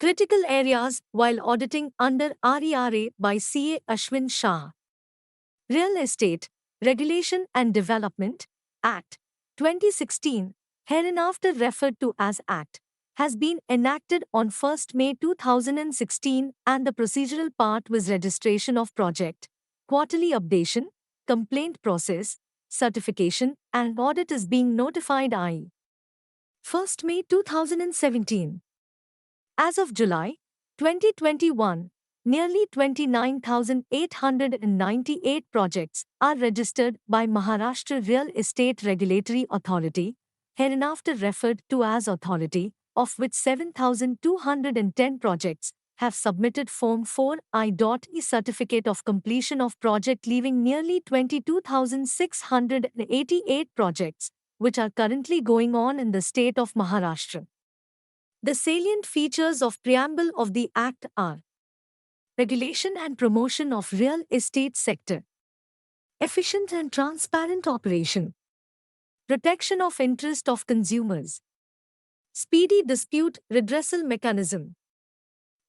Critical areas while auditing under RERA by CA Ashwin Shah. Real Estate, Regulation and Development Act 2016, hereinafter referred to as Act, has been enacted on 1st May 2016 and the procedural part was registration of project, quarterly updation, complaint process, certification and audit is being notified I. 1st May 2017. As of July 2021, nearly 29,898 projects are registered by Maharashtra Real Estate Regulatory Authority, hereinafter referred to as Authority, of which 7,210 projects have submitted Form 4I.E Certificate of Completion of Project, leaving nearly 22,688 projects, which are currently going on in the state of Maharashtra. The salient features of preamble of the Act are regulation and promotion of real estate sector, efficient and transparent operation, protection of interest of consumers, speedy dispute redressal mechanism.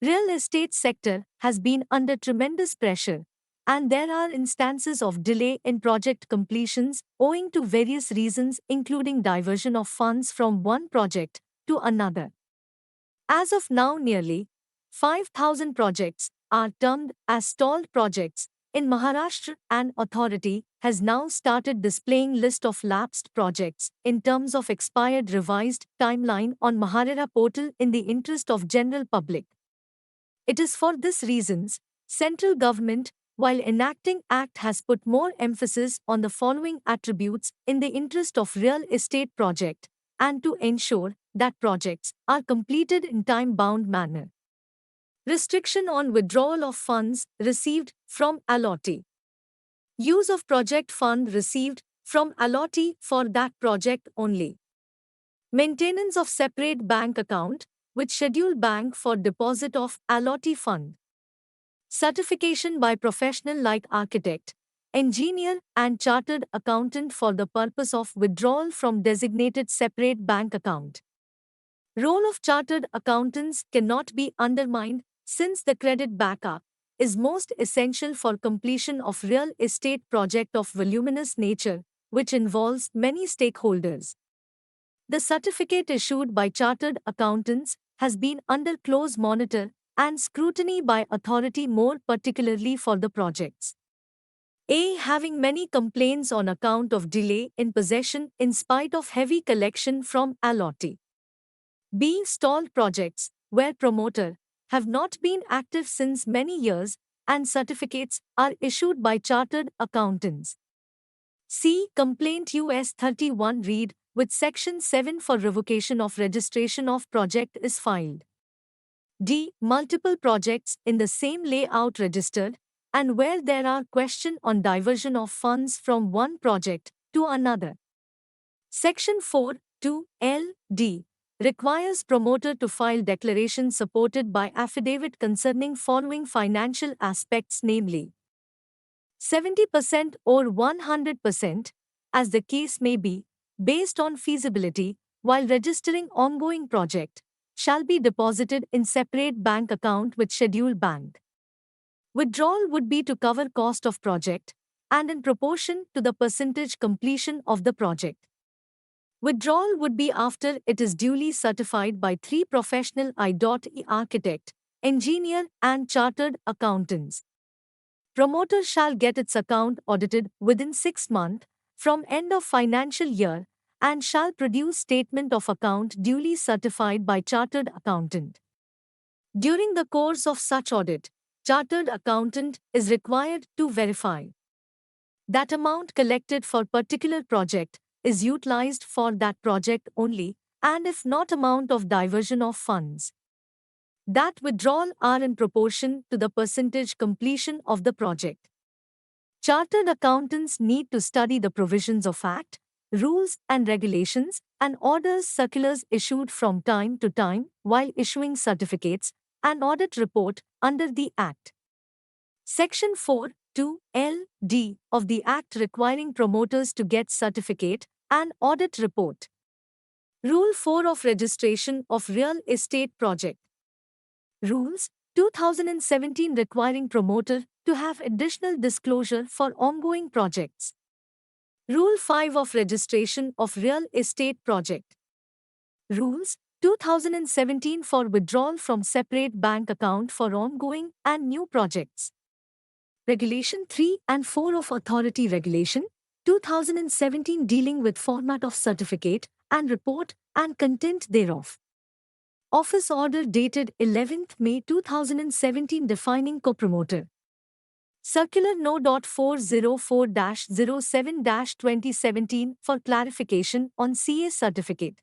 Real estate sector has been under tremendous pressure, and there are instances of delay in project completions owing to various reasons including diversion of funds from one project to another. As of now, nearly 5,000 projects are termed as stalled projects in Maharashtra. An authority has now started displaying list of lapsed projects in terms of expired revised timeline on Maharera portal in the interest of general public. It is for this reasons, central government, while enacting Act, has put more emphasis on the following attributes in the interest of real estate project and to ensure that projects are completed in time-bound manner. Restriction on withdrawal of funds received from allottee. Use of project fund received from allottee for that project only. Maintenance of separate bank account with scheduled bank for deposit of allottee fund. Certification by professional like architect, engineer and chartered accountant for the purpose of withdrawal from designated separate bank account. Role of chartered accountants cannot be undermined since the credit backup is most essential for completion of real estate project of voluminous nature, which involves many stakeholders. The certificate issued by chartered accountants has been under close monitor and scrutiny by authority, more particularly for the projects A having many complaints on account of delay in possession in spite of heavy collection from allottee. B stalled projects, where promoter have not been active since many years and certificates are issued by chartered accountants. C. Complaint US 31 read with Section 7 for revocation of registration of project is filed. D. Multiple projects in the same layout registered and where there are question on diversion of funds from one project to another. Section 4(2) L.D. requires promoter to file declaration supported by affidavit concerning following financial aspects, namely 70% or 100%, as the case may be, based on feasibility, while registering ongoing project, shall be deposited in separate bank account with scheduled bank. Withdrawal would be to cover cost of project and in proportion to the percentage completion of the project. Withdrawal would be after it is duly certified by 3 professional I.E. architect, engineer and chartered accountants. Promoter shall get its account audited within 6 months from end of financial year and shall produce statement of account duly certified by chartered accountant. During the course of such audit, chartered accountant is required to verify that amount collected for particular project is utilized for that project only, and if not, amount of diversion of funds that withdrawal are in proportion to the percentage completion of the project. Chartered accountants need to study the provisions of Act, rules and regulations, and orders circulars issued from time to time while issuing certificates and audit report under the Act. Section 4(2) L.D. of the Act requiring promoters to get certificate and audit report. Rule 4 of registration of real estate project. Rules 2017 requiring promoter to have additional disclosure for ongoing projects. Rule 5 of registration of real estate project. Rules 2017 for withdrawal from separate bank account for ongoing and new projects. Regulation 3 and 4 of Authority Regulation 2017 dealing with format of certificate and report and content thereof. Office Order dated 11th May 2017 defining co-promoter. Circular No. 404-07-2017 for clarification on CA certificate.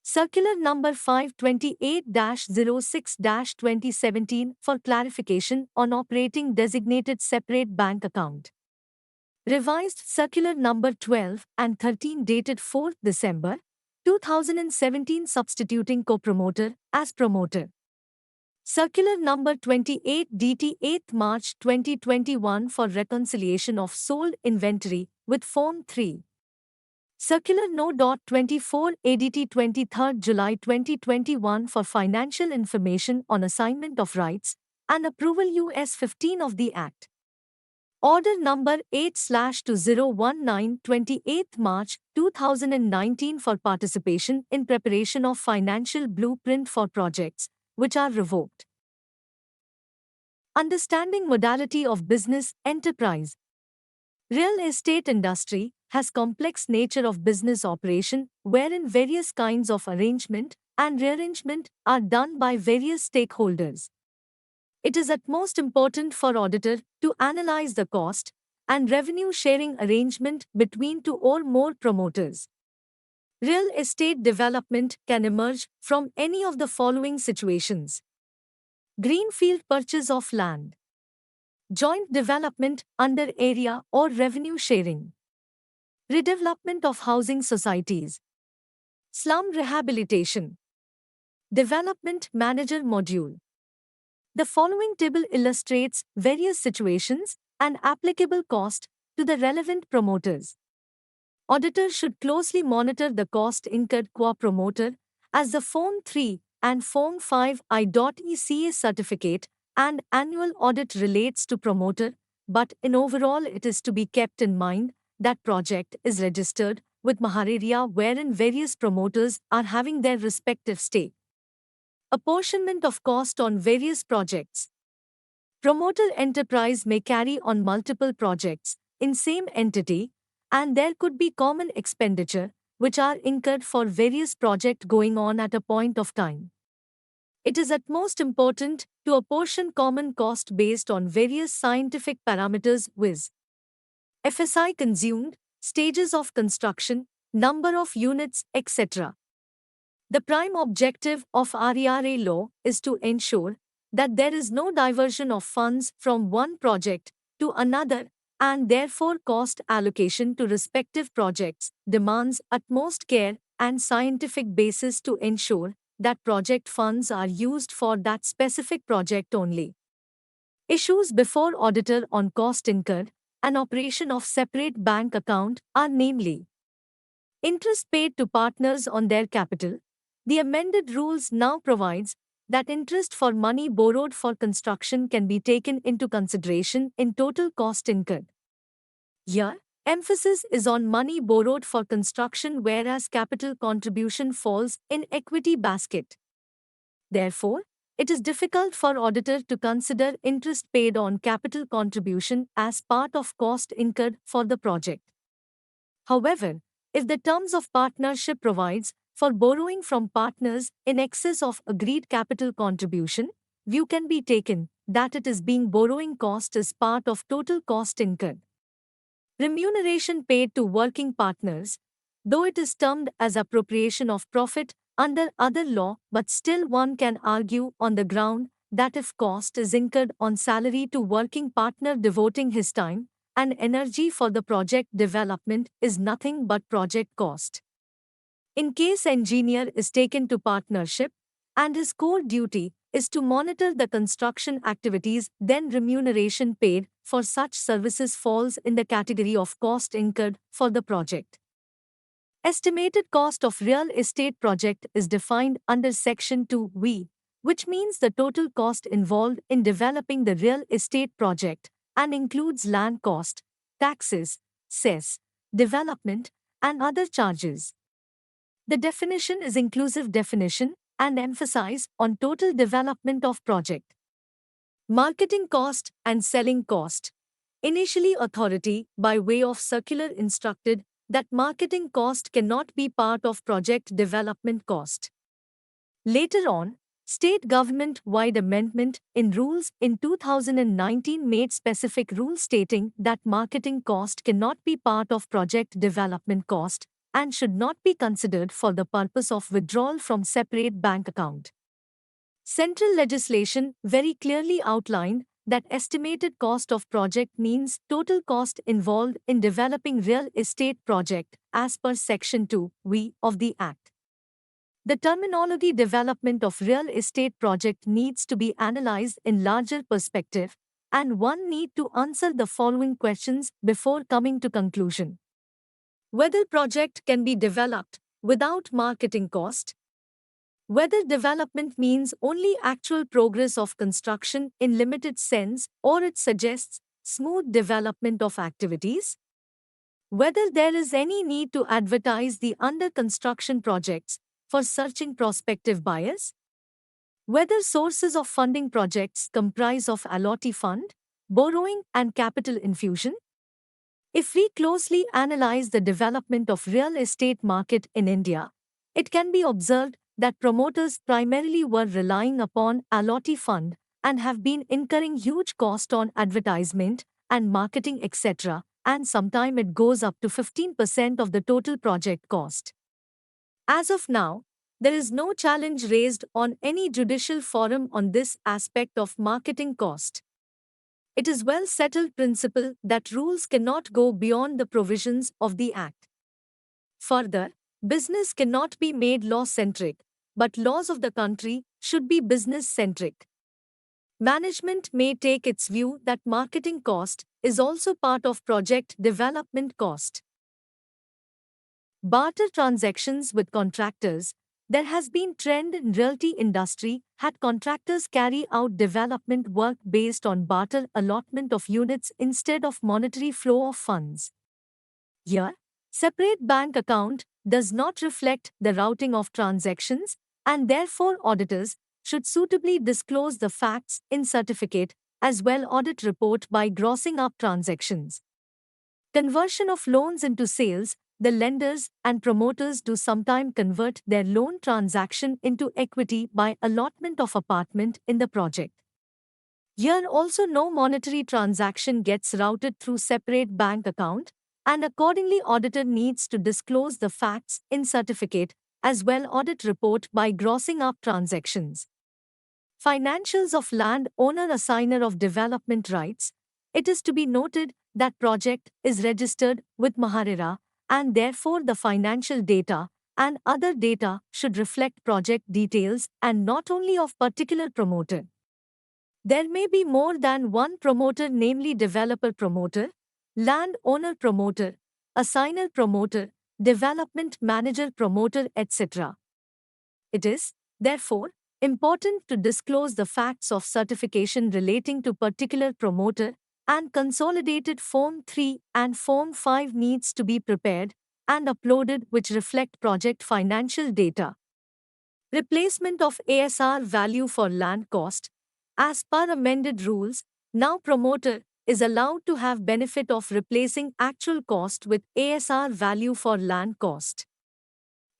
Circular number 528-06-2017 for clarification on operating designated separate bank account. Revised Circular number 12 and 13 dated 4th December 2017 substituting co-promoter as promoter. Circular number 28 DT 8th March 2021 for reconciliation of sold inventory with Form 3. Circular No. 24 ADT 23rd July 2021 for financial information on assignment of rights and approval US 15 of the Act. Order number 8/2019 28th March 2019 for participation in preparation of financial blueprint for projects which are revoked. Understanding modality of business enterprise. Real estate industry has complex nature of business operation wherein various kinds of arrangement and rearrangement are done by various stakeholders. It is at most important for auditor to analyze the cost and revenue sharing arrangement between two or more promoters. Real estate development can emerge from any of the following situations. Greenfield purchase of land. Joint development under area or revenue sharing. Redevelopment of housing societies. Slum rehabilitation. Development manager module. The following table illustrates various situations and applicable cost to the relevant promoters. Auditor should closely monitor the cost incurred qua promoter as the Form 3 and Form 5 I.ECA certificate and annual audit relates to promoter, but in overall it is to be kept in mind that project is registered with Mahareria wherein various promoters are having their respective stake. Apportionment of cost on various projects. Promoter enterprise may carry on multiple projects in same entity, and there could be common expenditure which are incurred for various projects going on at a point of time. It is at most important to apportion common cost based on various scientific parameters viz. FSI consumed, stages of construction, number of units, etc. The prime objective of RERA law is to ensure that there is no diversion of funds from one project to another, and therefore cost allocation to respective projects demands utmost care and scientific basis to ensure that project funds are used for that specific project only. Issues before auditor on cost incurred and operation of separate bank account are namely interest paid to partners on their capital. The amended rules now provides that interest for money borrowed for construction can be taken into consideration in total cost incurred. Here, emphasis is on money borrowed for construction whereas capital contribution falls in equity basket. Therefore, it is difficult for auditor to consider interest paid on capital contribution as part of cost incurred for the project. However, if the terms of partnership provides for borrowing from partners in excess of agreed capital contribution, view can be taken that it is being borrowing cost as part of total cost incurred. Remuneration paid to working partners, though it is termed as appropriation of profit under other law, but still one can argue on the ground that if cost is incurred on salary to working partner devoting his time and energy for the project development is nothing but project cost. In case engineer is taken to partnership and his core duty is to monitor the construction activities, then remuneration paid for such services falls in the category of cost incurred for the project. Estimated cost of real estate project is defined under Section 2(v) which means the total cost involved in developing the real estate project and includes land cost, taxes, cess, development, and other charges. The definition is inclusive definition and emphasize on total development of project. Marketing cost and selling cost. Initially, authority, by way of circular, instructed that marketing cost cannot be part of project development cost. Later on, state government-wide amendment in rules in 2019 made specific rules stating that marketing cost cannot be part of project development cost and should not be considered for the purpose of withdrawal from separate bank account. Central legislation very clearly outlined that estimated cost of project means total cost involved in developing real estate project as per Section 2(v) of the Act. The terminology development of real estate project needs to be analyzed in larger perspective, and one need to answer the following questions before coming to conclusion. Whether project can be developed without marketing cost, whether development means only actual progress of construction in limited sense or it suggests smooth development of activities, whether there is any need to advertise the under construction projects for searching prospective buyers, whether sources of funding projects comprise of allotee fund, borrowing and capital infusion. If we closely analyze the development of real estate market in India, it can be observed that promoters primarily were relying upon allotee fund and have been incurring huge cost on advertisement and marketing etc., and sometime it goes up to 15% of the total project cost. As of now, there is no challenge raised on any judicial forum on this aspect of marketing cost. It is well settled principle that rules cannot go beyond the provisions of the Act. Further, business cannot be made law-centric, but laws of the country should be business-centric. Management may take its view that marketing cost is also part of project development cost. Barter transactions with contractors. There has been trend in realty industry had contractors carry out development work based on barter allotment of units instead of monetary flow of funds. Here, separate bank account does not reflect the routing of transactions, and therefore auditors should suitably disclose the facts in certificate as well audit report by grossing up transactions. Conversion of loans into sales. The lenders and promoters do sometimes convert their loan transaction into equity by allotment of apartment in the project. Here also no monetary transaction gets routed through separate bank account, and accordingly auditor needs to disclose the facts in certificate as well audit report by grossing up transactions. Financials of land owner assigner of development rights. It is to be noted that project is registered with MHRERA, and therefore the financial data and other data should reflect project details and not only of particular promoter. There may be more than one promoter, namely developer promoter, land owner promoter, assigner promoter, development manager promoter, etc. It is, therefore, important to disclose the facts of certification relating to particular promoter, and consolidated Form 3 and Form 5 needs to be prepared and uploaded which reflect project financial data. Replacement of ASR value for land cost. As per amended rules, now promoter is allowed to have benefit of replacing actual cost with ASR value for land cost.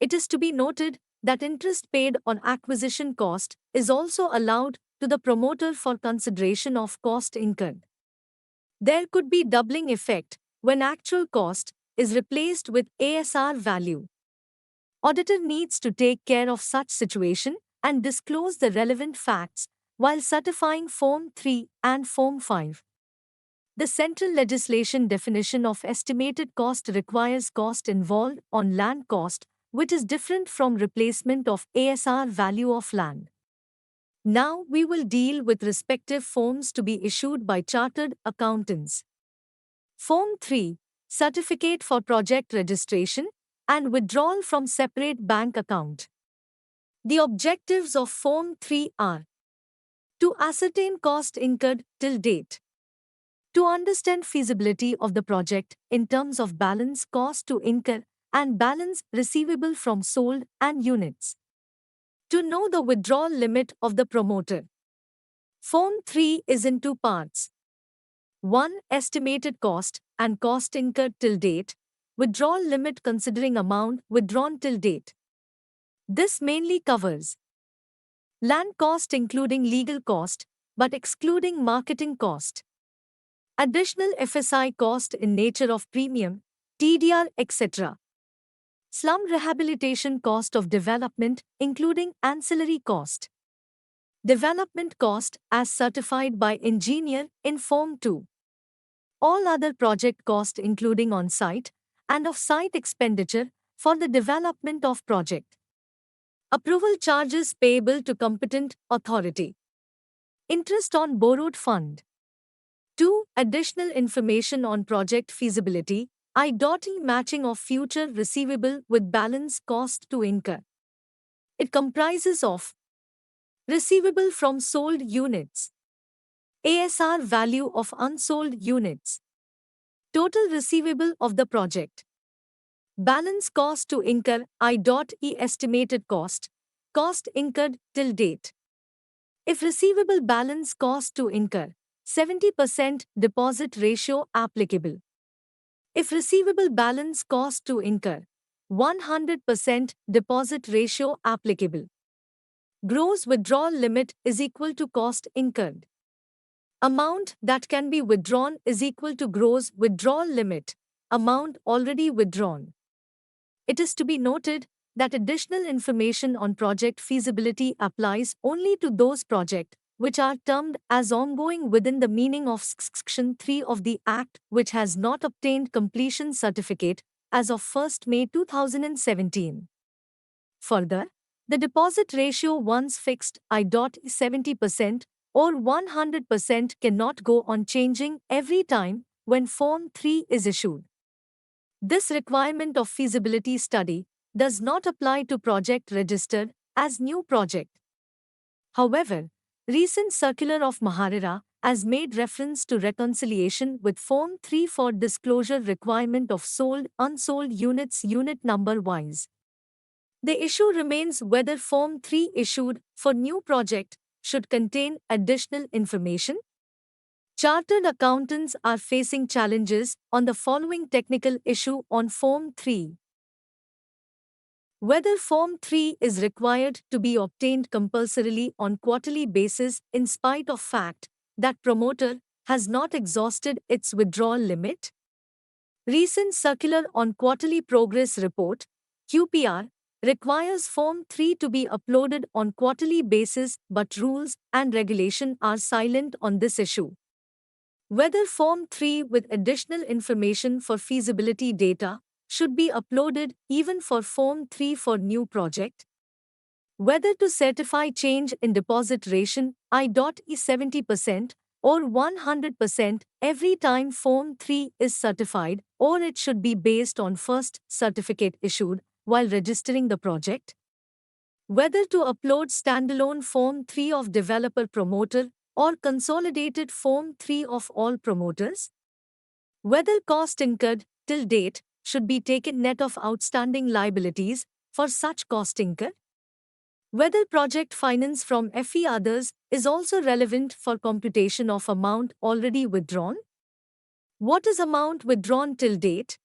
It is to be noted that interest paid on acquisition cost is also allowed to the promoter for consideration of cost incurred. There could be doubling effect when actual cost is replaced with ASR value. Auditor needs to take care of such situation and disclose the relevant facts while certifying Form 3 and Form 5. The central legislation definition of estimated cost requires cost involved on land cost, which is different from replacement of ASR value of land. Now we will deal with respective forms to be issued by chartered accountants. Form 3, Certificate for Project Registration and Withdrawal from Separate Bank Account. The objectives of Form 3 are to ascertain cost incurred till date, to understand feasibility of the project in terms of balance cost to incur and balance receivable from sold and units, to know the withdrawal limit of the promoter. Form 3 is in two parts. 1. Estimated cost and cost incurred till date, withdrawal limit considering amount withdrawn till date. This mainly covers land cost including legal cost, but excluding marketing cost. Additional FSI cost in nature of premium, TDR, etc. Slum rehabilitation cost of development, including ancillary cost. Development cost as certified by engineer in Form 2. All other project cost including on-site and off-site expenditure for the development of project. Approval charges payable to competent authority. Interest on borrowed fund. 2. Additional information on project feasibility, I.E. matching of future receivable with balance cost to incur. It comprises of receivable from sold units, ASR value of unsold units, total receivable of the project, balance cost to incur, I.E. estimated cost, cost incurred till date. If receivable balance cost to incur, 70% deposit ratio applicable. If receivable balance cost to incur, 100% deposit ratio applicable. Gross withdrawal limit is equal to cost incurred. Amount that can be withdrawn is equal to gross withdrawal limit, amount already withdrawn. It is to be noted that additional information on project feasibility applies only to those projects which are termed as ongoing within the meaning of Section 3 of the Act which has not obtained completion certificate as of 1st May 2017. Further, the deposit ratio once fixed, I.E. 70% or 100% cannot go on changing every time when Form 3 is issued. This requirement of feasibility study does not apply to project registered as new project. However, recent circular of MHARERA has made reference to reconciliation with Form 3 for disclosure requirement of sold unsold units unit number wise. The issue remains whether Form 3 issued for new project should contain additional information. Chartered accountants are facing challenges on the following technical issue on Form 3. Whether Form 3 is required to be obtained compulsorily on quarterly basis in spite of fact that promoter has not exhausted its withdrawal limit. Recent circular on quarterly progress report, QPR, requires Form 3 to be uploaded on quarterly basis but rules and regulation are silent on this issue. Whether Form 3 with additional information for feasibility data should be uploaded even for Form 3 for new project. Whether to certify change in deposit ration, I.E. 70% or 100% every time Form 3 is certified, or it should be based on first certificate issued while registering the project. Whether to upload standalone Form 3 of developer promoter or consolidated Form 3 of all promoters. Whether cost incurred till date should be taken net of outstanding liabilities for such cost incurred. Whether project finance from FE others is also relevant for computation of amount already withdrawn. What is amount withdrawn till date?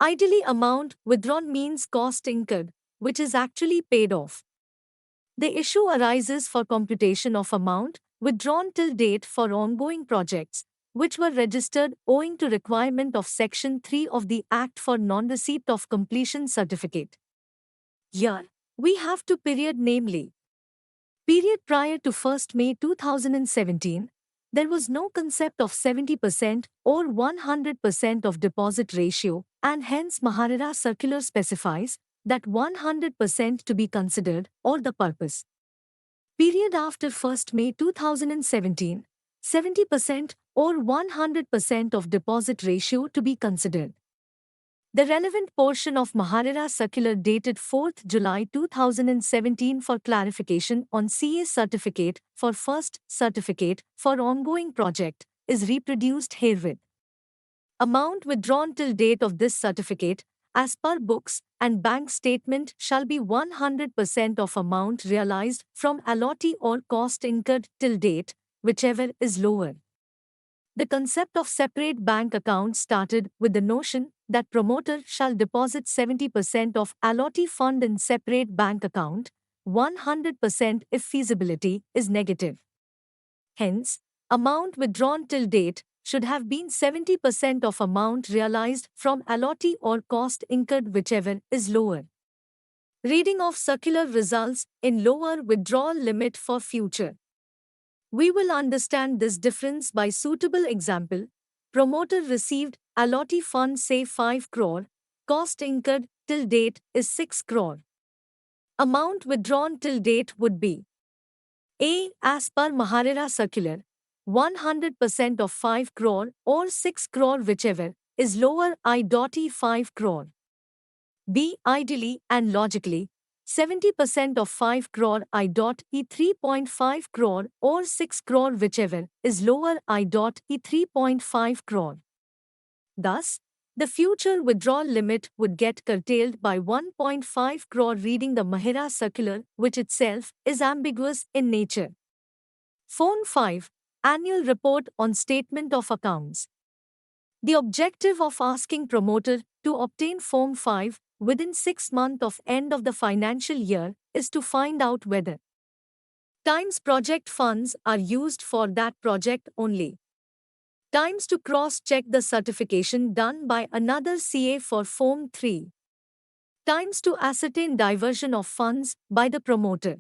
Ideally, amount withdrawn means cost incurred, which is actually paid off. The issue arises for computation of amount withdrawn till date for ongoing projects, which were registered owing to requirement of Section 3 of the Act for non-receipt of completion certificate. Here, we have two period namely. Period prior to 1st May 2017, there was no concept of 70% or 100% of deposit ratio and hence MHARERA circular specifies that 100% to be considered or the purpose. Period after 1st May 2017, 70% or 100% of deposit ratio to be considered. The relevant portion of Maharera Circular dated 4th July 2017 for clarification on CA certificate for first certificate for ongoing project is reproduced herewith. Amount withdrawn till date of this certificate, as per books and bank statement, shall be 100% of amount realized from allottee or cost incurred till date, whichever is lower. The concept of separate bank account started with the notion that promoter shall deposit 70% of allottee fund in separate bank account, 100% if feasibility is negative. Hence, amount withdrawn till date should have been 70% of amount realized from allottee or cost incurred, whichever is lower. Reading of circular results in lower withdrawal limit for future. We will understand this difference by suitable example. Promoter received allottee fund say 5 crore, cost incurred till date is 6 crore. Amount withdrawn till date would be A. As per Maharera Circular, 100% of 5 crore or 6 crore, whichever is lower, I.E 5 crore. B. Ideally and logically, 70% of 5 crore, I.E 3.5 crore or 6 crore, whichever is lower, I.E 3.5 crore. Thus, the future withdrawal limit would get curtailed by 1.5 crore, reading the Maharera Circular, which itself is ambiguous in nature. Form 5. Annual Report on Statement of Accounts. The objective of asking promoter to obtain Form 5 within 6 months of end of the financial year is to find out whether times project funds are used for that project only, times to cross-check the certification done by another CA for Form 3, times to ascertain diversion of funds by the promoter.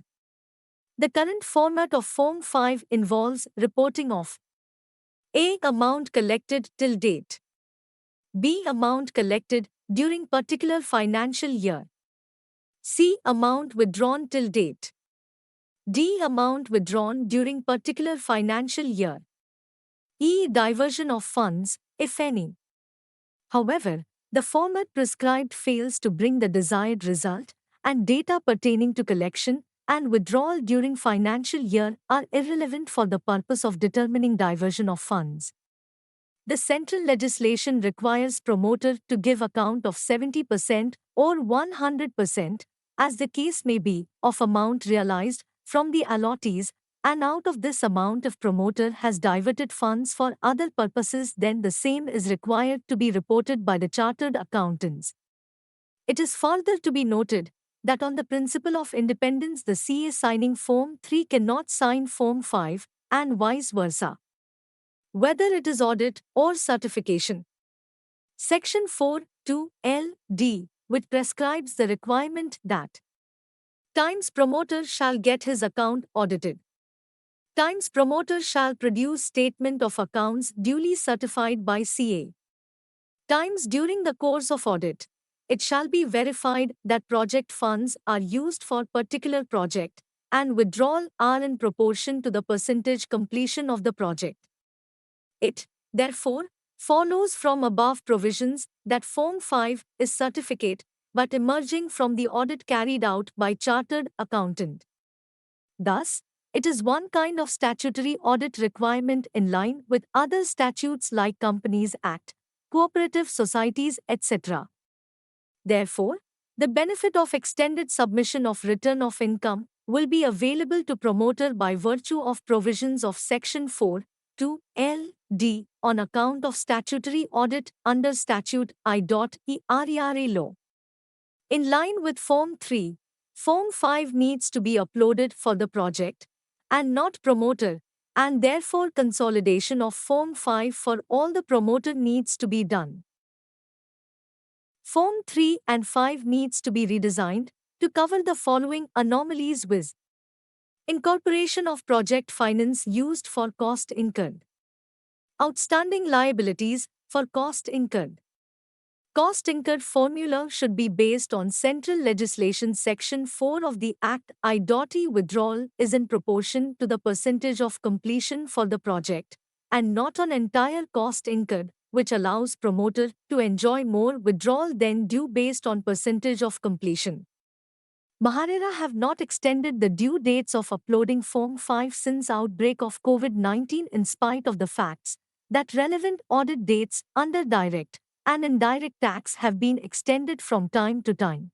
The current format of Form 5 involves reporting of A. Amount collected till date, B. Amount collected during particular financial year, C. Amount withdrawn till date, D. Amount withdrawn during particular financial year, E. Diversion of funds, if any. However, the format prescribed fails to bring the desired result, and data pertaining to collection and withdrawal during financial year are irrelevant for the purpose of determining diversion of funds. The central legislation requires promoter to give account of 70% or 100%, as the case may be, of amount realized from the allottees, and out of this amount if promoter has diverted funds for other purposes, then the same is required to be reported by the chartered accountants. It is further to be noted that on the principle of independence the CA signing Form 3 cannot sign Form 5, and vice versa, whether it is audit or certification. Section 4(2) LD, which prescribes the requirement that times promoter shall get his account audited, times promoter shall produce statement of accounts duly certified by CA, times during the course of audit, it shall be verified that project funds are used for particular project and withdrawal are in proportion to the percentage completion of the project. It, therefore, follows from above provisions that Form 5 is certificate but emerging from the audit carried out by chartered accountant. Thus, it is one kind of statutory audit requirement in line with other statutes like Companies Act, cooperative societies, etc. Therefore, the benefit of extended submission of return of income will be available to promoter by virtue of provisions of Section 4(2) LD on account of statutory audit under Statute I.E.RERA law. In line with Form 3, Form 5 needs to be uploaded for the project and not promoter, and therefore consolidation of Form 5 for all the promoter needs to be done. Form 3 and 5 needs to be redesigned to cover the following anomalies, viz. Incorporation of project finance used for cost incurred, outstanding liabilities for cost incurred. Cost incurred formula should be based on Central Legislation Section 4 of the Act. I.E withdrawal is in proportion to the percentage of completion for the project and not on entire cost incurred, which allows promoter to enjoy more withdrawal than due based on percentage of completion. MHRERA have not extended the due dates of uploading Form 5 since outbreak of COVID-19 in spite of the facts that relevant audit dates under direct and indirect tax have been extended from time to time.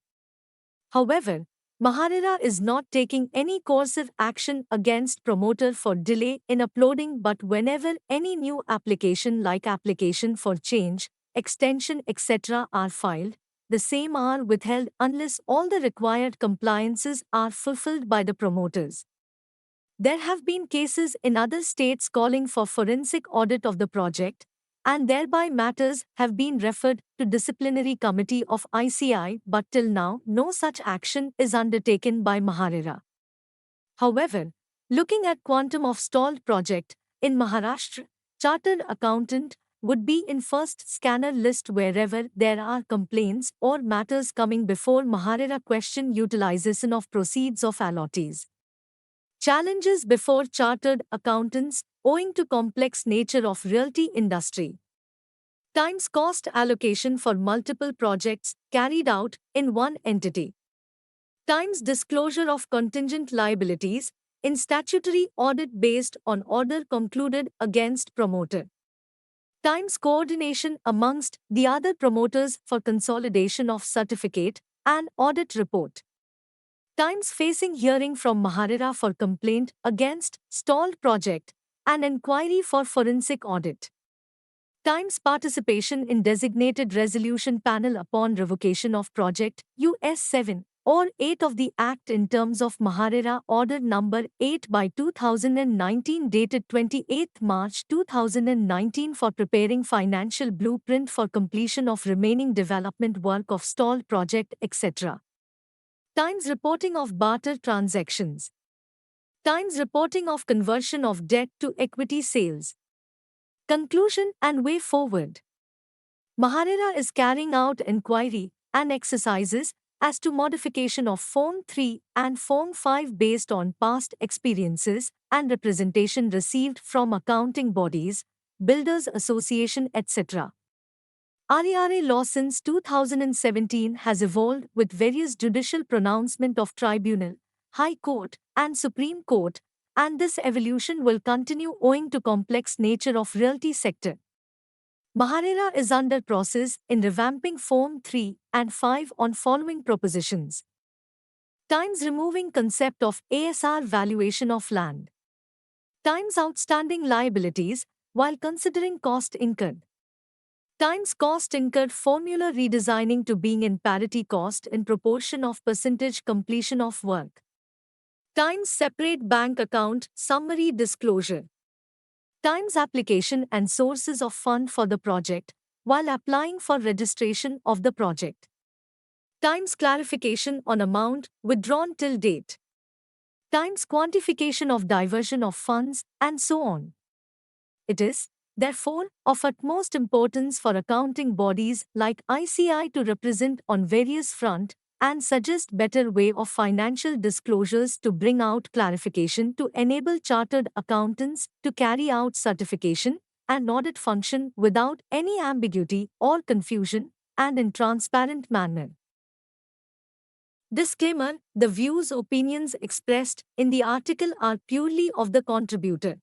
However, MHRERA is not taking any coercive action against promoter for delay in uploading, but whenever any new application like application for change, extension etc. are filed, the same are withheld unless all the required compliances are fulfilled by the promoters. There have been cases in other states calling for forensic audit of the project, and thereby matters have been referred to disciplinary committee of ICI, but till now no such action is undertaken by MHRERA. However, looking at quantum of stalled project in Maharashtra, chartered accountant would be in first scanner list wherever there are complaints or matters coming before MHRERA question utilization of proceeds of allottees. Challenges before chartered accountants owing to complex nature of realty industry. Times cost allocation for multiple projects carried out in one entity. Times disclosure of contingent liabilities in statutory audit based on order concluded against promoter. Times coordination amongst the other promoters for consolidation of certificate and audit report. Times facing hearing from MHRERA for complaint against stalled project and inquiry for forensic audit. Times participation in designated resolution panel upon revocation of project US 7 or 8 of the Act in terms of MHRERA Order Number 8 by 2019 dated 28 March 2019 for preparing financial blueprint for completion of remaining development work of stalled project etc. Times reporting of barter transactions. Times reporting of conversion of debt to equity sales. Conclusion and way forward. MHRERA is carrying out inquiry and exercises as to modification of Form 3 and Form 5 based on past experiences and representation received from accounting bodies, builders association etc. RERA law since 2017 has evolved with various judicial pronouncement of Tribunal, High Court, and Supreme Court, and this evolution will continue owing to complex nature of realty sector. MHRERA is under process in revamping Form 3 and 5 on following propositions. Times removing concept of ASR valuation of land. Times outstanding liabilities while considering cost incurred. Times cost incurred formula redesigning to being in parity cost in proportion of percentage completion of work. Times separate bank account summary disclosure. Times application and sources of fund for the project while applying for registration of the project. Times clarification on amount withdrawn till date. Times quantification of diversion of funds and so on. It is, therefore, of utmost importance for accounting bodies like ICI to represent on various fronts and suggest better way of financial disclosures to bring out clarification to enable chartered accountants to carry out certification and audit function without any ambiguity or confusion and in transparent manner. Disclaimer: the views opinions expressed in the article are purely of the contributor.